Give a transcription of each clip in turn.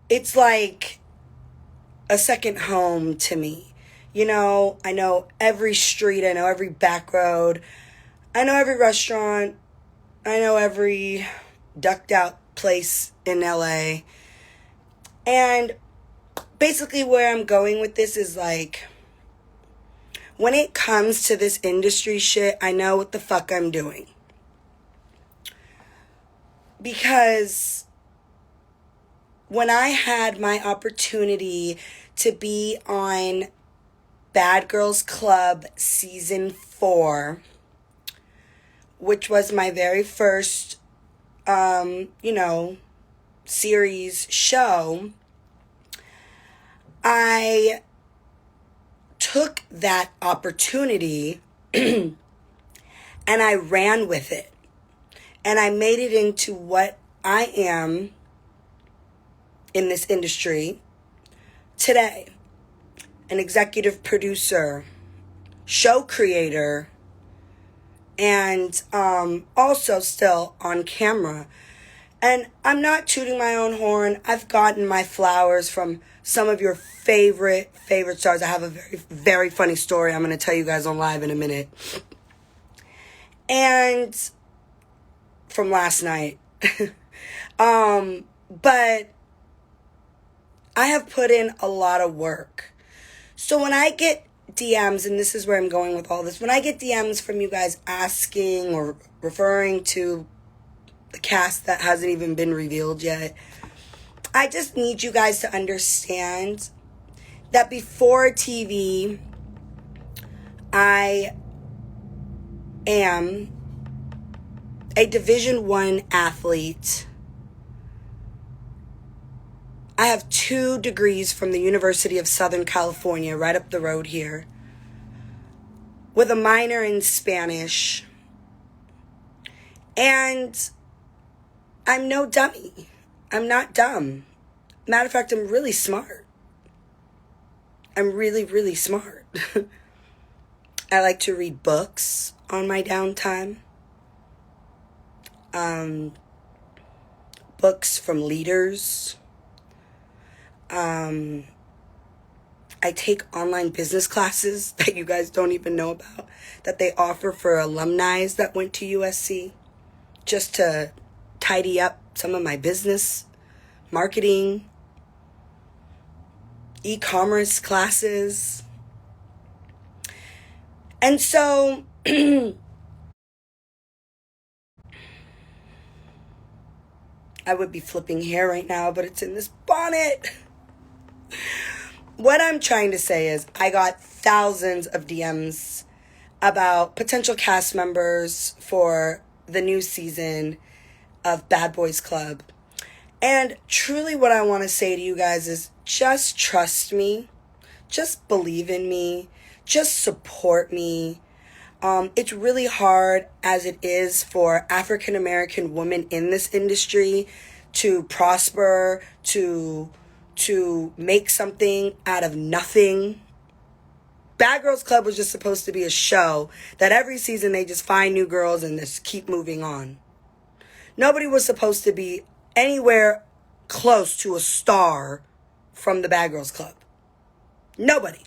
it's like a second home to me. You know, I know every street, I know every back road, I know every restaurant, I know every ducked out place in LA. And basically where I'm going with this is like, when it comes to this industry shit, I know what the fuck I'm doing. Because when I had my opportunity to be on Bad Girls Club Season 4, which was my very first, series show, I took that opportunity and I ran with it. And I made it into what I am in this industry today. An executive producer, show creator, and also still on camera. And I'm not tooting my own horn. I've gotten my flowers from some of your favorite stars. I have a very, very funny story I'm going to tell you guys on live in a minute. And from last night. But I have put in a lot of work. So when I get DMs, and this is where I'm going with all this, when I get DMs from you guys asking or referring to the cast that hasn't even been revealed yet, I just need you guys to understand that before TV, I am a Division I athlete. I have 2 degrees from the University of Southern California, right up the road here, with a minor in Spanish. And I'm no dummy. I'm not dumb. Matter of fact, I'm really smart. I'm really, really smart. I like to read books on my downtime. Books from leaders. I take online business classes that you guys don't even know about, that they offer for alumni that went to USC, just to tidy up some of my business, marketing, e-commerce classes. And so I would be flipping hair right now, but it's in this bonnet. What I'm trying to say is I got thousands of DMs about potential cast members for the new season of Bad Boys Club. And truly what I want to say to you guys is just trust me. Just believe in me. Just support me. It's really hard as it is for African American women in this industry to prosper, to make something out of nothing. Bad Girls Club was just supposed to be a show that every season they just find new girls and just keep moving on. Nobody was supposed to be anywhere close to a star from the Bad Girls Club. Nobody.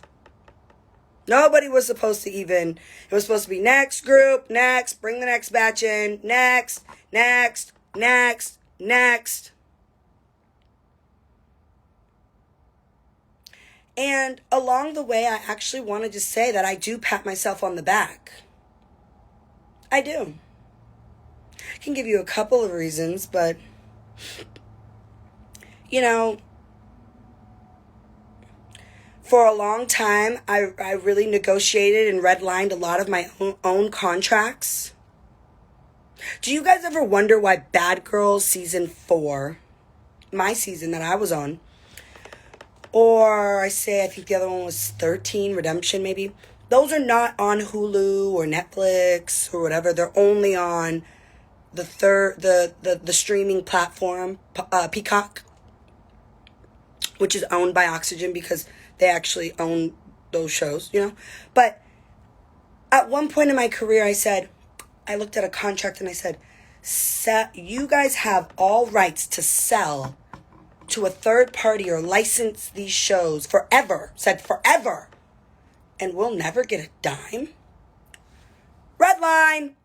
Nobody was supposed to even, it was supposed to be next group, next, bring the next batch in, next. And along the way, I actually want to just say that I do pat myself on the back. I do. I can give you a couple of reasons, but, for a long time, I really negotiated and redlined a lot of my own contracts. Do you guys ever wonder why Bad Girls Season 4, my season that I was on, or I think the other one was 13, Redemption maybe, those are not on Hulu or Netflix or whatever. They're only on the streaming platform, Peacock, which is owned by Oxygen because they actually own those shows, But at one point in my career, I looked at a contract and I said, you guys have all rights to sell to a third party or license these shows forever, said forever, and we'll never get a dime? Red line.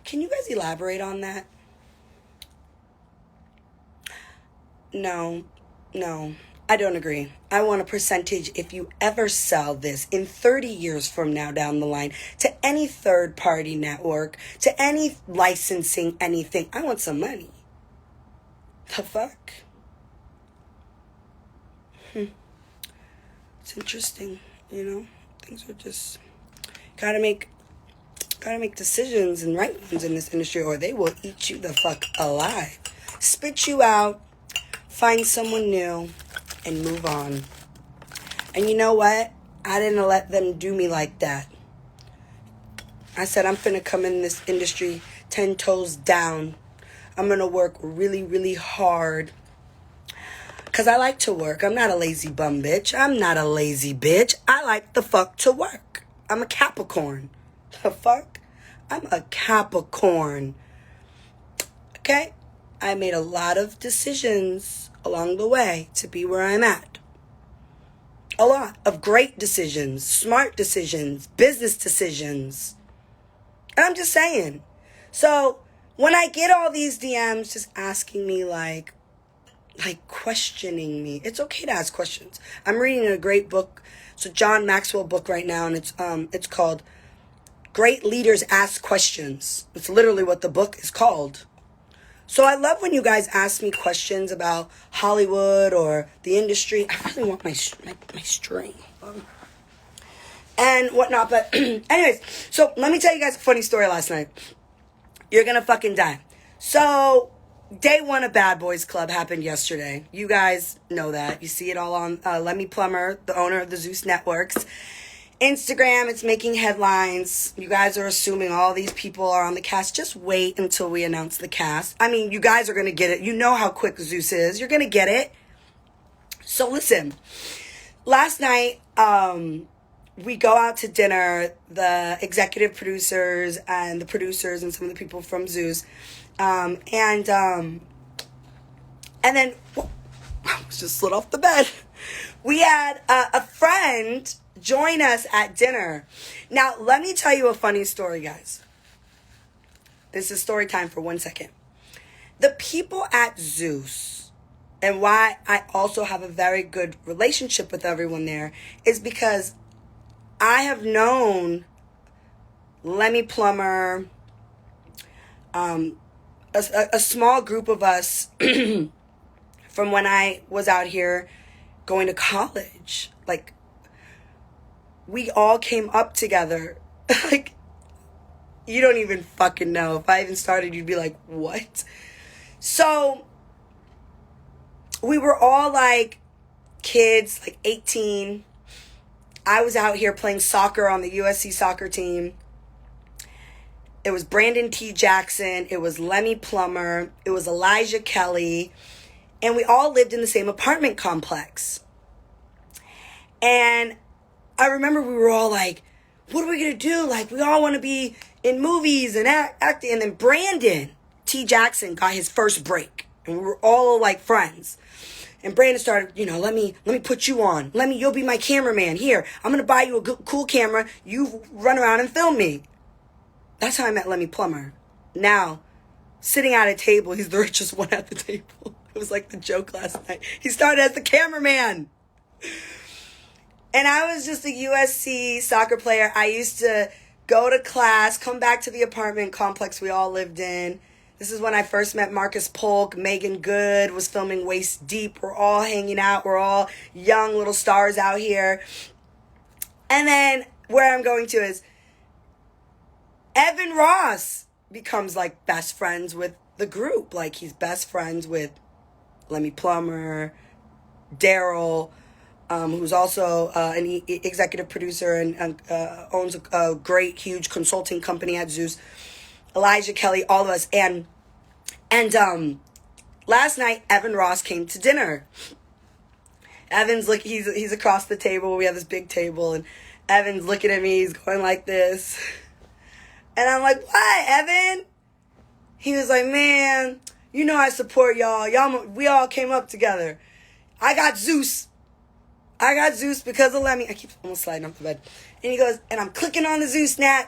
Can you guys elaborate on that? No, I don't agree. I want a percentage if you ever sell this in 30 years from now down the line to any third party network, to any licensing, anything. I want some money. The fuck? It's interesting, you know? Things are just gotta make decisions and right ones in this industry, or they will eat you the fuck alive. Spit you out, find someone new, and move on. And you know what? I didn't let them do me like that. I said I'm finna come in this industry 10 toes down. I'm gonna work really, really hard. Because I like to work. I'm not a lazy bum bitch. I'm not a lazy bitch. I like the fuck to work. I'm a Capricorn. The fuck? I'm a Capricorn. Okay? I made a lot of decisions along the way to be where I'm at. A lot of great decisions, smart decisions, business decisions. And I'm just saying. So when I get all these DMs just asking me like questioning me, it's okay to ask questions. I'm reading a great book. It's a John Maxwell book right now, and it's called Great Leaders Ask Questions. It's literally what the book is called. So I love when you guys ask me questions about Hollywood or the industry. I really want my string and whatnot. But anyways, so let me tell you guys a funny story last night. You're gonna fucking die. So day one of Bad Boys Club happened yesterday. You guys know that. You see it all on Lemmy Plummer, the owner of the Zeus Networks. Instagram, it's making headlines. You guys are assuming all these people are on the cast. Just wait until we announce the cast. I mean, you guys are going to get it. You know how quick Zeus is. You're going to get it. So listen, last night, we go out to dinner, the executive producers and the producers and some of the people from Zeus. And then I was just slid off the bed. We had a friend join us at dinner. Now, let me tell you a funny story, guys. This is story time for 1 second. The people at Zeus, and why I also have a very good relationship with everyone there, is because I have known Lemmy Plummer, a small group of us from when I was out here going to college. Like, we all came up together. Like, you don't even fucking know. If I even started, you'd be like, what? So, we were all like kids, like 18. I was out here playing soccer on the USC soccer team. It was Brandon T. Jackson. It was Lemmy Plummer. It was Elijah Kelly. And we all lived in the same apartment complex. And I remember we were all like, what are we going to do? Like, we all want to be in movies and acting. And then Brandon T. Jackson got his first break. And we were all like friends. And Brandon started, let me put you on. You'll be my cameraman. Here, I'm going to buy you a cool camera. You run around and film me. That's how I met Lemmy Plummer. Now, sitting at a table, he's the richest one at the table. It was like the joke last night. He started as the cameraman. And I was just a USC soccer player. I used to go to class, come back to the apartment complex we all lived in. This is when I first met Marcus Polk. Megan Good was filming Waist Deep. We're all hanging out. We're all young little stars out here. And then where I'm going to is Evan Ross becomes like best friends with the group. Like, he's best friends with Lemmy Plummer, Daryl, who's also an executive producer and owns a great, huge consulting company at Zeus. Elijah Kelly, all of us. And last night, Evan Ross came to dinner. Evan's like, he's across the table. We have this big table, and Evan's looking at me. He's going like this. And I'm like, what, Evan? He was like, man, You know I support y'all. We all came up together. I got Zeus. Because of Lemmy. I keep almost sliding off the bed. And he goes, and I'm clicking on the Zeus, Nat.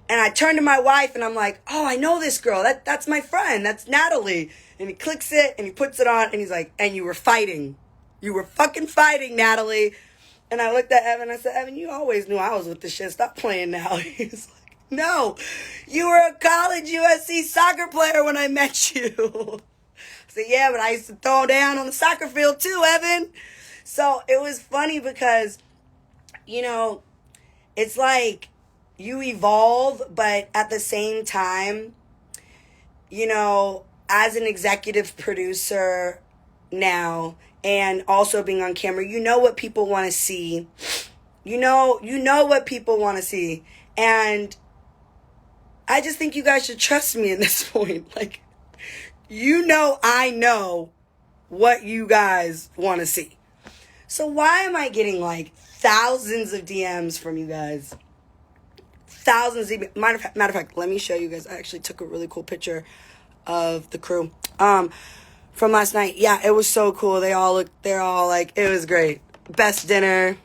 And I turn to my wife and I'm like, oh, I know this girl. That's my friend. That's Natalie. And he clicks it and he puts it on and he's like, and you were fighting. You were fucking fighting, Natalie. And I looked at Evan and I said, Evan, you always knew I was with the shit. Stop playing now. He's like, no, you were a college USC soccer player when I met you. I said, yeah, but I used to throw down on the soccer field too, Evan. So it was funny because, you know, it's like you evolve, but at the same time, you know, as an executive producer now and also being on camera, you know what people want to see. You know what people want to see. And I just think you guys should trust me at this point. Like, I know what you guys want to see. So why am I getting like thousands of DMs from you guys? Thousands of matter of fact, let me show you guys. I actually took a really cool picture of the crew from last night. Yeah, it was so cool. They're all like, it was great. Best dinner.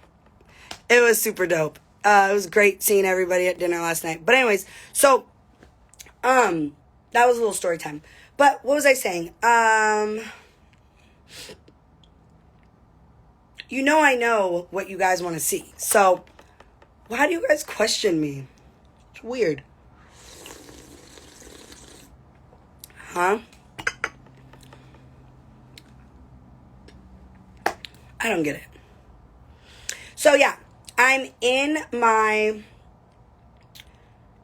It was super dope. It was great seeing everybody at dinner last night. But anyways, so that was a little story time. But what was I saying? I know what you guys want to see. So why do you guys question me? It's weird. Huh? I don't get it. So yeah, I'm in my,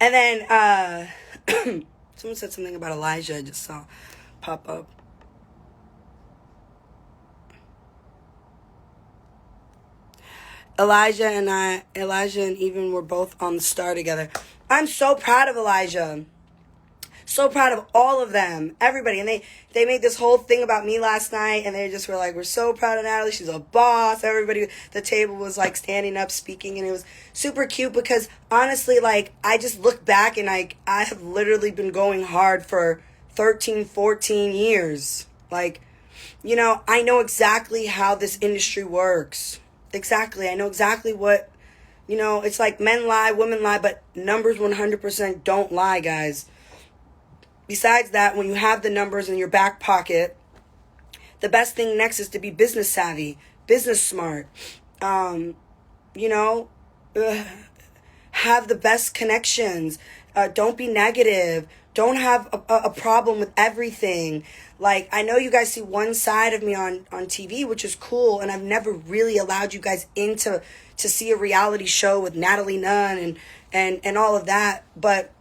and then someone said something about Elijah. I just saw pop up. Elijah and Even were both on the star together. I'm so proud of Elijah. So proud of all of them. Everybody. And they made this whole thing about me last night. And they just were like, we're so proud of Natalie. She's a boss. Everybody at the table was like standing up, speaking. And it was super cute because honestly, like, I just look back and I have literally been going hard for 13, 14 years. Like, I know exactly how this industry works. Exactly. I know exactly what, it's like men lie, women lie, but numbers 100% don't lie, guys. Besides that, when you have the numbers in your back pocket, the best thing next is to be business savvy, business smart. Have the best connections. Don't be negative. Don't have a problem with everything. Like, I know you guys see one side of me on TV, which is cool, and I've never really allowed you guys to see a reality show with Natalie Nunn and all of that. But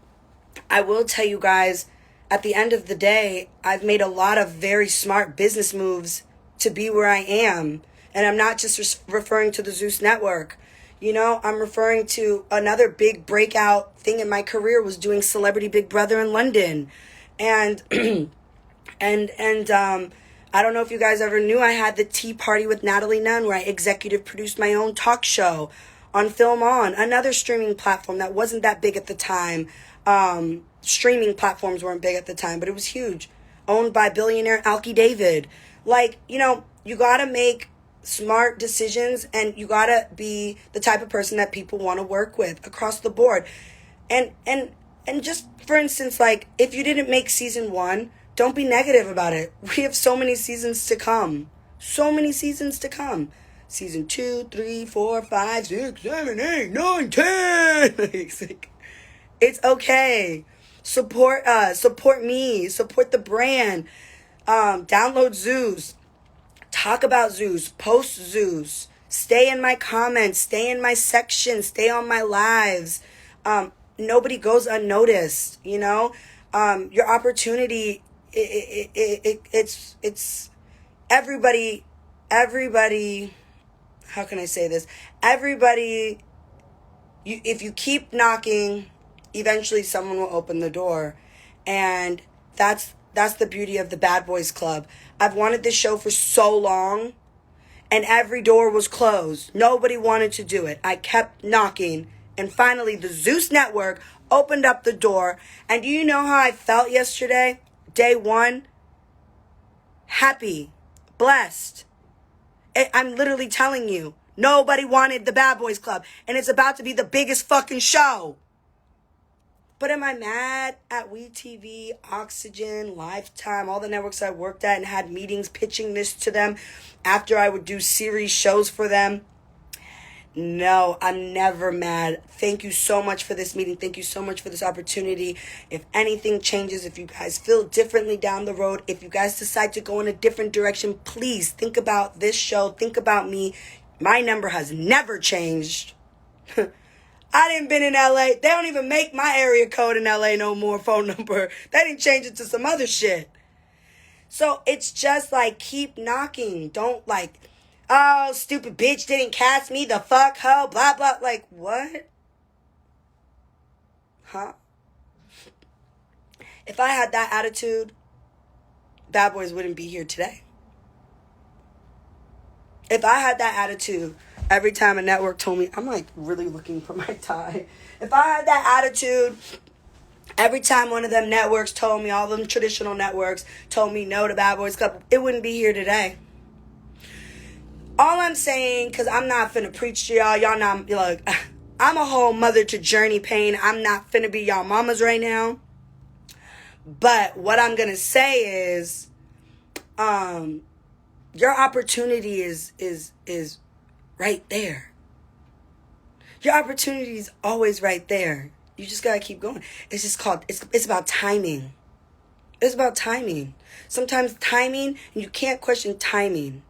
I will tell you guys, at the end of the day, I've made a lot of very smart business moves to be where I am. And I'm not just referring to the Zeus Network. I'm referring to another big breakout thing in my career was doing Celebrity Big Brother in London. And and I don't know if you guys ever knew I had the Tea Party with Natalie Nunn where I executive produced my own talk show on Film On, another streaming platform that wasn't that big at the time. Streaming platforms weren't big at the time, but it was huge. Owned by billionaire Alki David. Like, you gotta make smart decisions and you gotta be the type of person that people want to work with across the board. And just for instance, like, if you didn't make season 1, don't be negative about it. We have so many seasons to come. So many seasons to come. Season 2, 3, 4, 5, 6, 7, 8, 9, 10. It's okay. Support us. Support me. Support the brand. Download Zeus. Talk about Zeus. Post Zeus. Stay in my comments. Stay in my section. Stay on my lives. Nobody goes unnoticed. Your opportunity. It's everybody. How can I say this? Everybody. If you keep knocking, eventually someone will open the door. And that's the beauty of the Bad Boys Club. I've wanted this show for so long, and every door was closed. Nobody wanted to do it. I kept knocking, and finally the Zeus Network opened up the door. And do you know how I felt yesterday? day one, happy, blessed. I'm literally telling you, nobody wanted the Bad Boys Club, and it's about to be the biggest fucking show. But am I mad at WeTV, Oxygen, Lifetime, all the networks I worked at and had meetings pitching this to them after I would do series shows for them? No, I'm never mad. Thank you so much for this meeting. Thank you so much for this opportunity. If anything changes, if you guys feel differently down the road, if you guys decide to go in a different direction, please think about this show. Think about me. My number has never changed. I didn't been in LA. They don't even make my area code in LA no more, phone number. They didn't change it to some other shit. So it's just like, keep knocking. Don't like, oh, stupid bitch didn't cast me, the fuck hoe, blah, blah. Like, what? Huh? If I had that attitude, Bad Boys wouldn't be here today. If I had that attitude, every time a network told me, I'm like really looking for my tie. If I had that attitude, every time one of them networks told me, all them traditional networks told me no to Bad Boys Club, it wouldn't be here today. All I'm saying, because I'm not finna preach to y'all. Y'all not, like, I'm a whole mother to Journey Payne. I'm not finna be y'all mamas right now. But what I'm gonna say is, your opportunity is right there. Your opportunity is always right there. You just gotta keep going. It's just called, it's about timing. It's about timing. Sometimes timing, and you can't question timing.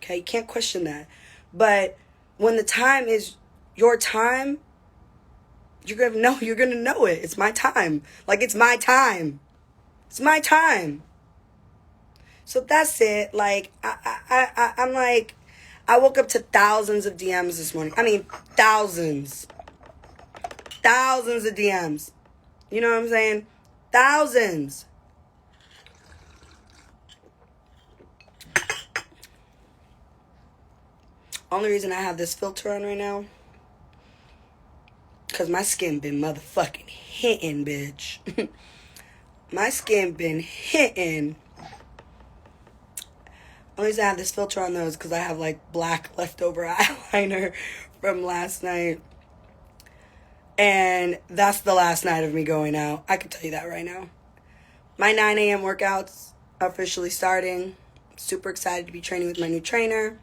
Okay, you can't question that. But when the time is your time, you're gonna know it. It's my time. Like, it's my time. It's my time. So that's it. Like, I'm like, I woke up to thousands of DMs this morning. I mean, thousands. Thousands of DMs. You know what I'm saying? Thousands. Only reason I have this filter on right now, because my skin been motherfucking hitting, bitch. My skin been hitting. Only reason I have this filter on though is because I have like black leftover eyeliner from last night. And that's the last night of me going out. I can tell you that right now. My 9 a.m. workouts officially starting. Super excited to be training with my new trainer.